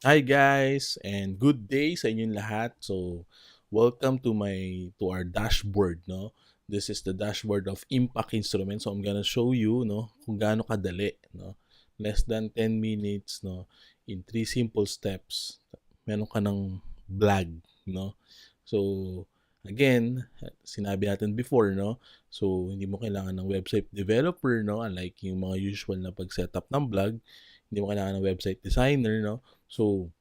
Hi guys and good day sa inyong lahat. So, welcome to our dashboard, no? This is the dashboard of Impact Instruments. So, I'm gonna show you, no, kung gaano kadali, no? Less than 10 minutes, no? In three simple steps, meron ka ng vlog, no? So, again, sinabi natin before, no? So, hindi mo kailangan ng website developer, no? Unlike yung mga usual na pag-setup ng vlog, hindi mo kailangan ng website designer, no? So,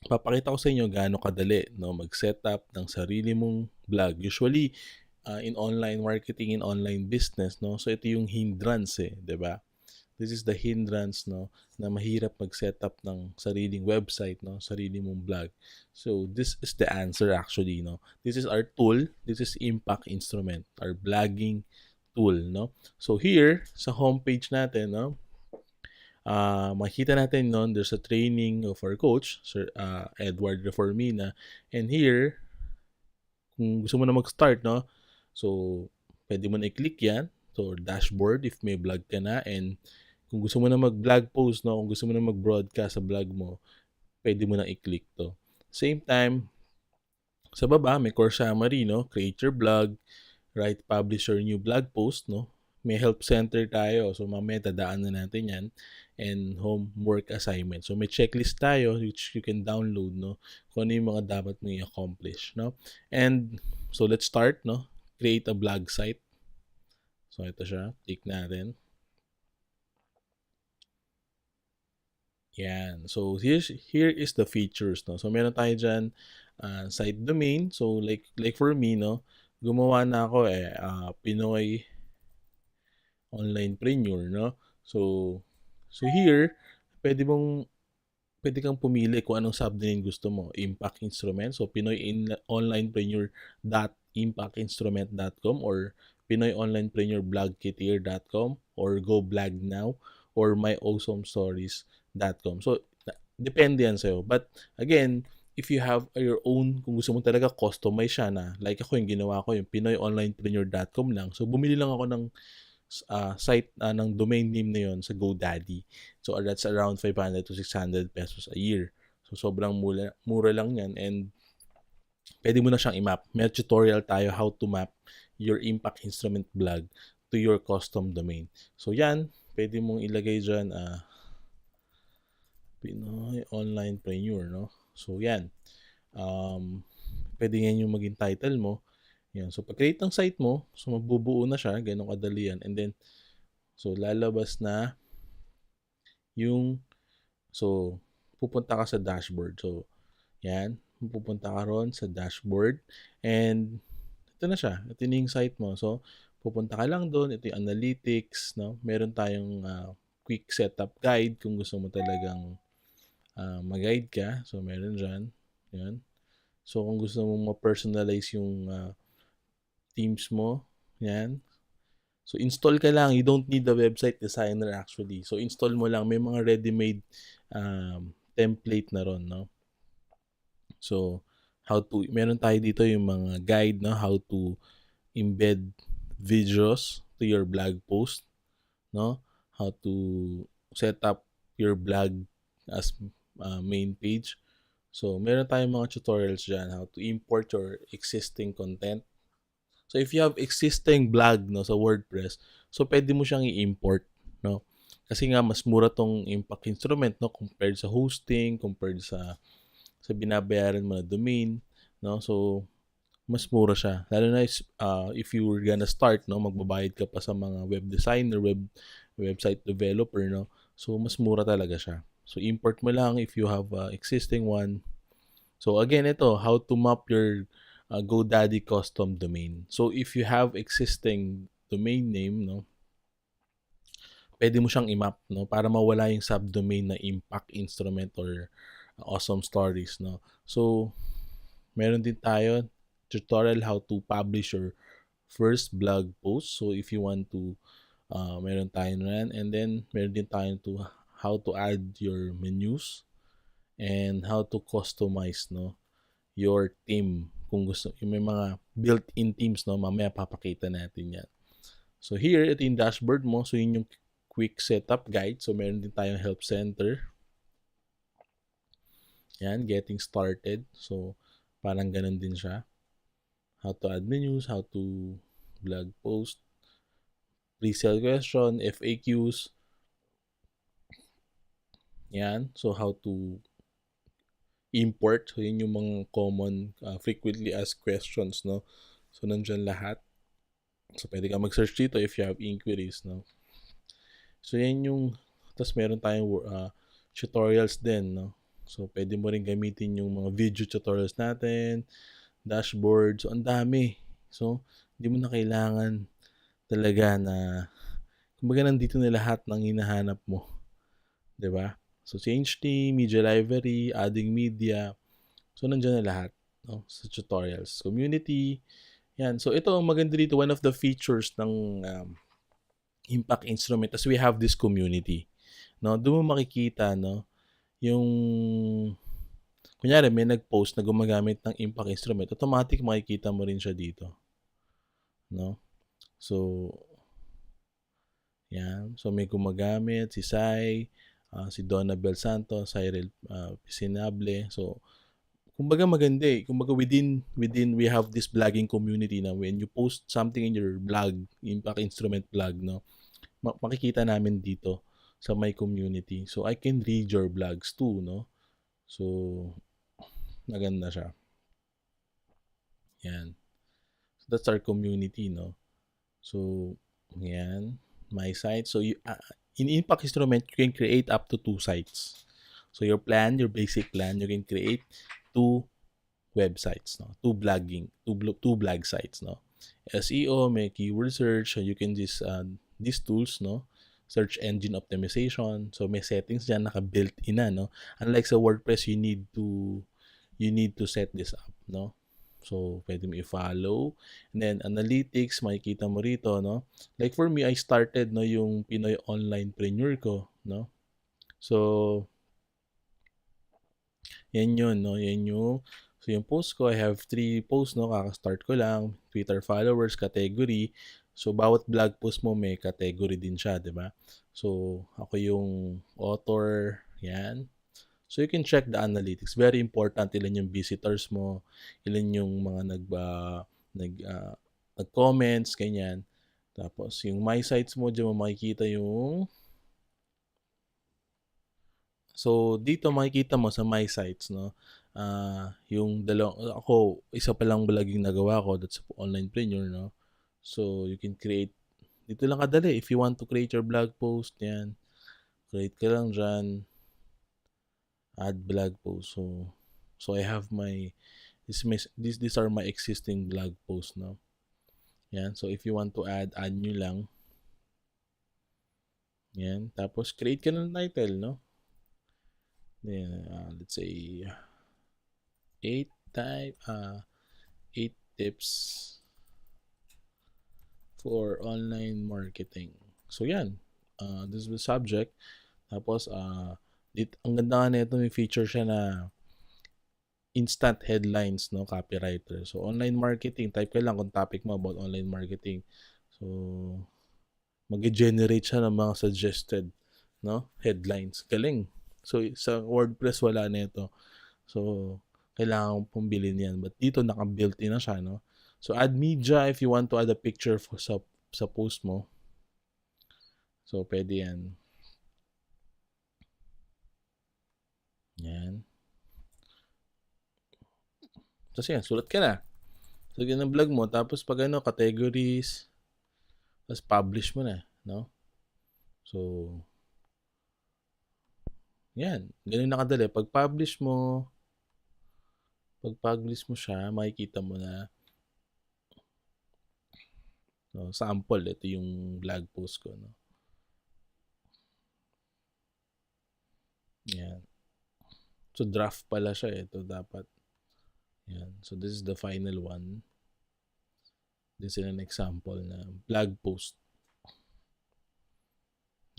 papakita ko sa inyo gaano kadali no mag-setup ng sarili mong vlog. Usually in online marketing, in online business, no. So ito yung hindrance 'di ba? This is the hindrance no na mahirap mag-setup ng sariling website, no, sarili mong vlog. So this is the answer actually, no. This is our tool. This is Impact Instrument, our vlogging tool, no. So here sa homepage natin, no, makita natin noon there's a training of our coach, Sir Edward Reformina. And here, kung gusto mo na mag-start, no? So, pwede mo na i-click yan. So, dashboard if may vlog ka na. And kung gusto mo na mag-vlog post, no? Kung gusto mo na mag-broadcast sa vlog mo, pwede mo na i-click to. Same time, sa baba, may course summary, no? Create your blog, write, publish your new blog post, no? May help center tayo. So, mamaya tadaan na natin yan. And homework assignment. So, may checklist tayo which you can download, no? Kung ano yung mga dapat mo i-accomplish, no? And, so let's start, no? Create a blog site. So, ito siya. Click natin. Yan. So, here is the features, no? So, meron tayo dyan, site domain. So, like for me, no? Gumawa na ako Pinoy onlinepreneur, no? So here, pwede mong pwede kang pumili kung anong subdomain gusto mo. Impact Instrument, so pinoyonlinepreneur.impactinstrument.com or pinoyonlinepreneur.blogketeer.com or go blog now or myawesomestories.com. So depende yan sa'yo. But again, if you have your own, kung gusto mo talaga customize siya na, like ako yung ginawa ko, yung pinoyonlinepreneur.com lang. So bumili lang ako ng site ng domain name na yon sa GoDaddy. So that's around 500 to 600 pesos a year. So sobrang mura lang yan and pwede mo na siyang i-map. May tutorial tayo how to map your Impact Instrument blog to your custom domain. So yan, pwede mong ilagay dyan Pinoy Onlinepreneur, no? So yan, um, pwede yan yung maging title mo. Yan. So pag-create ng site mo, so magbubuo na siya, ganun kadali yan. And then, so lalabas na yung, so pupunta ka sa dashboard. So yan, pupunta ka ron sa dashboard and ito na siya. Ito na yung site mo. So pupunta ka lang doon. Ito yung analytics, no? Meron tayong quick setup guide kung gusto mo talagang mag-guide ka. So meron dyan. Yan. So kung gusto mo ma-personalize yung themes mo, yan. So install ka lang. You don't need the website designer actually. So install mo lang. May mga ready-made template na ron, no? So meron tayo dito yung mga guide, no? How to embed videos to your blog post, no? How to set up your blog as main page. So meron tayong mga tutorials dyan. How to import your existing content. So if you have existing blog, no, sa WordPress, so pwede mo siyang i-import, no? Kasi nga mas mura tong Impact Instrument, no, compared sa hosting, compared sa binabayaran mo na domain, no? So mas mura siya. Lalo na if you were gonna start, no, magbabayad ka pa sa mga web designer, website developer, no? So mas mura talaga siya. So import mo lang if you have existing one. So again, ito, how to map your GoDaddy custom domain. So if you have existing domain name, no, pwede mo siyang i-map, no, para mawala yung subdomain na Impact Instrument or Awesome Stories, no. So meron din tayo tutorial how to publish your first blog post. So if you want to, meron tayo na yan. And then meron din tayo to how to add your menus and how to customize, no, your team. Kung gusto, yung may mga built-in teams, no, mamaya papakita natin yan. So here, ito yung dashboard mo. So yun yung quick setup guide. So meron din tayong help center. Yan, getting started. So, parang ganun din siya. How to add menus, how to blog post, pre-sale question, FAQs. Yan. So, how to import. So, yun yung mga common, frequently asked questions, no? So, nandyan lahat. So, pwede ka mag-search dito if you have inquiries, no? So, yan yung, tapos meron tayong tutorials din, no? So, pwede mo rin gamitin yung mga video tutorials natin, dashboard. So, ang dami. So, hindi mo na kailangan talaga na, kumbaga nandito na lahat ng hinahanap mo. 'Di ba? So, change theme, media library, adding media. So, nandiyan na lahat, no? Sa tutorials. Community. Yan. So, ito ang maganda dito. One of the features ng Impact Instrument as we have this community. No? Doon mo makikita, no? Yung, kunyari, may nag-post na gumagamit ng Impact Instrument. Automatic makikita mo rin siya dito. No? So, yan. So, may gumagamit, si Sai, si Donabel Santos, Cyril Pisinable. So, kumbaga maganda eh. Kumbaga within we have this blogging community na when you post something in your blog, Impact Instrument blog, no, makikita namin dito sa my community. So, I can read your blogs too, no? So, maganda siya. Yan. So, that's our community, no? So, yan. My site. So, in Impact Instrument, you can create up to 2 sites. So, your basic plan, you can create 2 websites, no? 2 blog sites, no? SEO, may keyword search, so you can just these tools, no? Search engine optimization. So may settings diyan naka-built in na, no? Unlike sa WordPress, you need to set this up, no? So pwede mo i-follow. And then analytics, makikita mo rito, no? Like for me, I started no yung Pinoy Onlinepreneur ko, no? So yan yun, no? Yan yung, so yung post ko, I have 3 posts, no? Kaka-start ko lang. Twitter followers, category. So, bawat blog post mo may category din siya, di ba? So, ako yung author, yan. So, you can check the analytics. Very important, ilan yung visitors mo, ilan yung mga nag-comments, ganyan. Tapos, yung my sites mo, dyan mo makikita yung, so, dito makikita mo sa my sites, no? Yung ako, isa pa lang vlogging nagawa ko, that's Onlinepreneur, no? So, you can create, dito lang kadali. If you want to create your blog post, yan. Create ka lang dyan. Add blog post. So I have these are my existing blog posts, no? Yan. So, if you want to add nyo lang. Yan. Tapos, create ka ng title, no? Then, let's say, 8 tips for online marketing. So, yan. This is the subject. Tapos, ang ganda nga nito, may feature siya na instant headlines, no? Copywriter. So, online marketing. Type ka lang kung topic mo about online marketing. So, mag-generate siya ng mga suggested, no? Headlines. Galing. So, sa WordPress, wala nito. So, kailangan pong bilhin yan. But dito, naka-built in na siya, no? So, add media if you want to add a picture sa post mo. So, pwede yan. Yan. Tapos yan, sulat ka na. So, yan ang vlog mo. Tapos, pag categories, tapos publish mo na, no? So, yan. Ganun na kadali. Pag-publish mo siya, makikita mo na, no, sample, ito yung blog post ko, no? Yan. So, draft pala siya. Ito dapat. Yan. So, this is the final one. This is an example na blog post.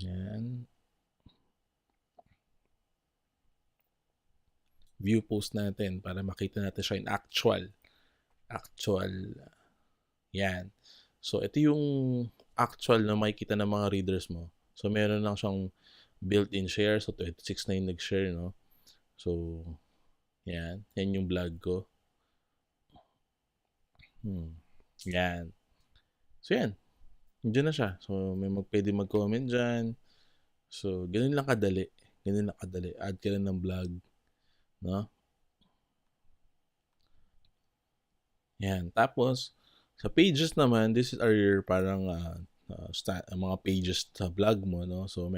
Yan. View post natin para makita natin siya in actual. Yan. So, ito yung actual na makikita ng mga readers mo. So, meron lang siyang built-in share. So, 26 na yung nag-share, no? So, Yan. Yan yung blog ko. Yan. So, yan. Nandiyan na siya. So, pwede mag-comment dyan. So, ganun lang kadali. Ganun lang kadali. Add ka lang ng blog. No? Yan. Tapos, sa pages naman, this are your parang mga pages sa blog mo, no? So,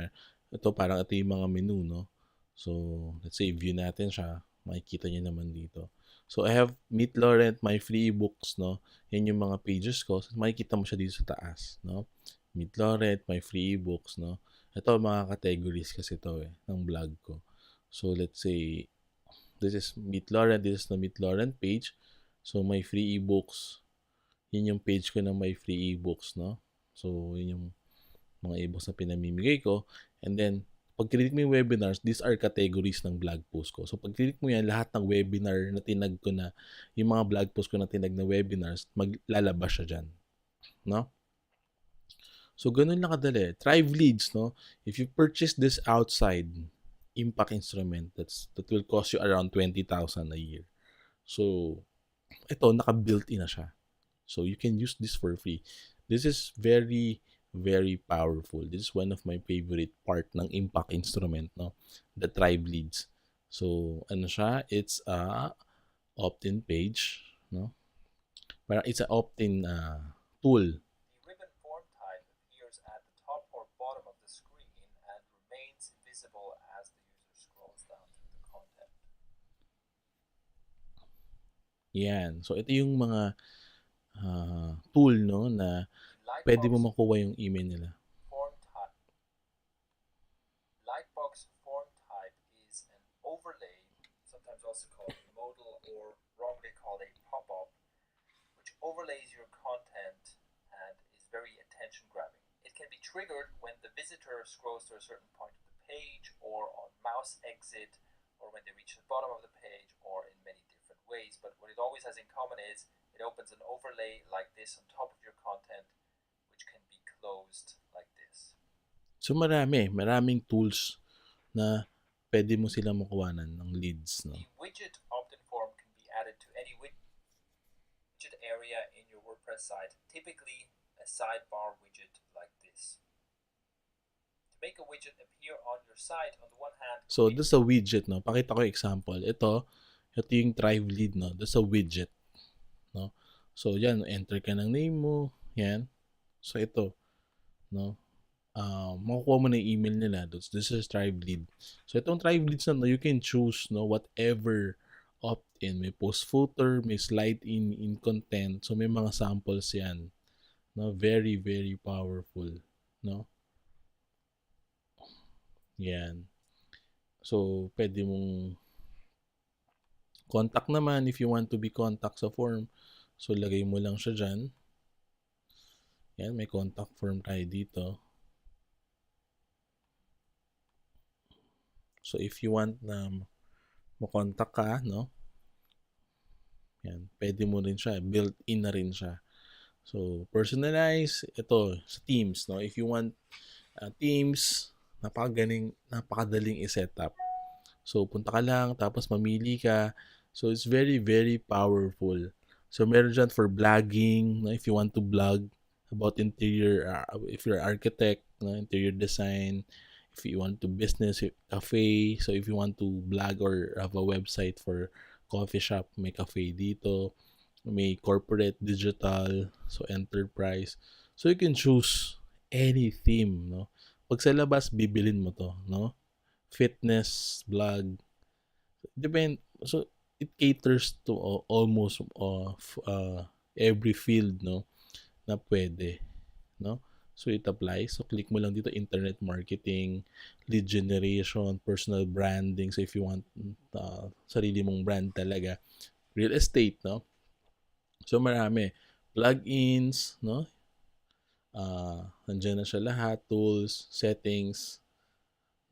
ito parang ito yung mga menu, no? So, let's say, view natin siya. Makikita nyo naman dito. So, I have Meet Laurent, my free ebooks, no? Yan yung mga pages ko. So, makikita mo siya dito sa taas, no? Meet Laurent, my free ebooks, no? Ito, mga categories kasi ito ng blog ko. So, let's say, this is Meet Laurent. This is the Meet Laurent page. So, my free ebooks. Yun yung page ko ng my free ebooks, no? So, yun yung mga ebooks na pinamimigay ko. And then, pag click mo yung webinars, these are categories ng blog post ko. So, pag click mo yan, lahat ng webinar na tinag ko na, yung mga blog post ko na tinag na webinars, maglalabas siya dyan. No? So, ganun lang kadali. Thrive Leads, no? If you purchase this outside impact instrument, that will cost you around 20,000 a year. So, ito, naka-built-in na siya. So, you can use this for free. This is very, very powerful. This is one of my favorite part ng impact instrument, no? The Thrive Leads. So, ano siya? It's a opt-in page, no? Parang it's an opt-in tool. The ribbon form type appears at the top or bottom of the screen and remains visible as the user scrolls down through the content. Yan. So, ito yung mga tool, no, na pwede mo makuha yung email nila. Lightbox form type is an overlay, sometimes also called a modal or wrongly called a pop-up, which overlays your content and is very attention-grabbing. It can be triggered when the visitor scrolls to a certain point of the page, or on mouse exit, or when they reach the bottom of the page, or in many different ways. But what it always has in common is it opens an overlay like this on top of your content, which can be closed like this. So maraming tools na pwede mo silang makuhanan ng leads, no? The widget opt-in form can be added to any widget area in your WordPress site, typically a sidebar widget like this. To make a widget appear on your site, on the one hand... So, this is a widget, no? Pakita ko yung example. Ito yung Thrive Lead, no? This is a widget, no? So, yan, enter ka ng name mo, yan. So, ito, no? Makukuha mo na yung email nila. This is Thrive Lead. So, itong Thrive Leads na, no, you can choose, no, whatever opt-in. May post footer, may slide in content. So, may mga samples yan. No? Very, very powerful, no? Yan. So, pwede mong contact naman if you want to be contact sa form. So, lagay mo lang siya dyan. Yan, may contact form tayo dito. So, if you want na makontak ka, no? Yan, pwede mo rin siya. Built-in na rin siya. So, personalize, ito, sa Teams, no? If you want Teams, napakadaling i-set up. So, punta ka lang, tapos mamili ka. So, it's very, very powerful. So, meron dyan for blogging, no? If you want to blog about interior, if you're an architect, no? Interior design, if you want to business cafe, so if you want to blog or have a website for coffee shop, may cafe dito, may corporate, digital, so enterprise. So you can choose any theme, no? Pag sa labas, bibilin mo to, no? Fitness, blog, depend. So it caters to almost every field, no? Na pwede, no? So, it applies. So, click mo lang dito, internet marketing, lead generation, personal branding. So, if you want sarili mong brand talaga. Real estate, no? So, marami. Plugins, no? Nandiyan na siya lahat. Tools, settings,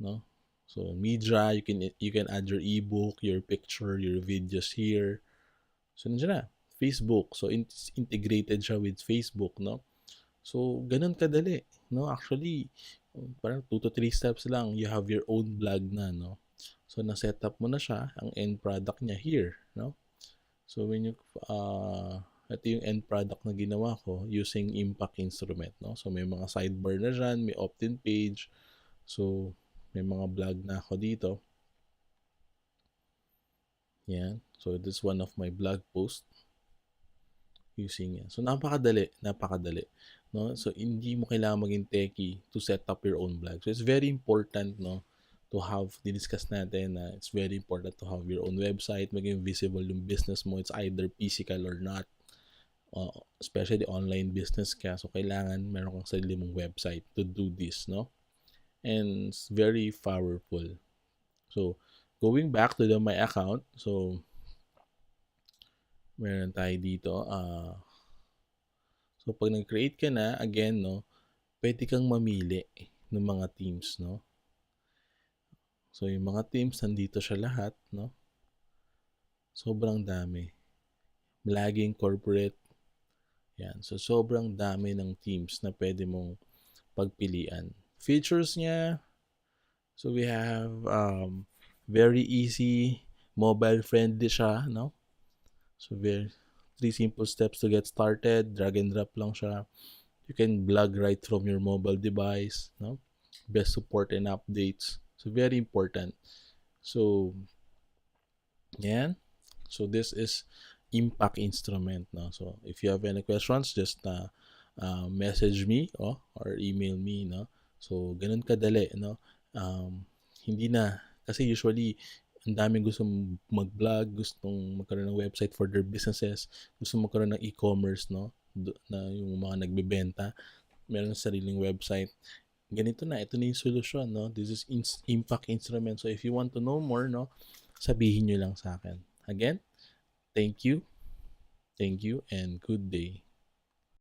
no? So, media, you can add your ebook, your picture, your videos here. So, nandiyan na. Facebook. So, integrated siya with Facebook, no? So, ganun kadali, no? Actually, parang 2 to 3 steps lang, you have your own blog na, no? So, na-set up mo na siya, ang end product niya here, no? So, when you, ito yung end product na ginawa ko using Impact Instrument, no? So, may mga sidebar na dyan, may opt-in page. So, may mga blog na ako dito. Yan. So, this is one of my blog posts using yan. So, napakadali. No? So, hindi mo kailangan maging techie to set up your own blog. So, it's very important, no? To have, diniscuss natin na it's very important to have your own website, maging visible yung business mo. It's either physical or not. Especially online business ka. So, kailangan meron kang sarili mong website to do this, no? And it's very powerful. So, going back to my account. So, meron tayo dito. So, pag nag-create ka na, again, no, pwede kang mamili ng mga teams, no? So, yung mga teams, nandito siya lahat, no? Sobrang dami. Laging corporate. Yan. So, sobrang dami ng teams na pwede mong pagpilian. Features niya, so we have very easy, mobile-friendly siya, no? So, 3 simple steps to get started. Drag and drop lang siya. You can blog right from your mobile device, no? Best support and updates. So, very important. So, yan. So, this is Impact Instrument, no? So, if you have any questions, just message me or email me, no? So, ganun kadali, no? Hindi na. Kasi usually, ang daming gustong mag-vlog, gustong magkaroon ng website for their businesses, gustong magkaroon ng e-commerce, no? Na yung mga nagbebenta, meron ng sariling website. Ganito na, ito na yung solusyon, no? This is Impact Instrument. So, if you want to know more, no, sabihin nyo lang sa akin. Again, thank you, and good day.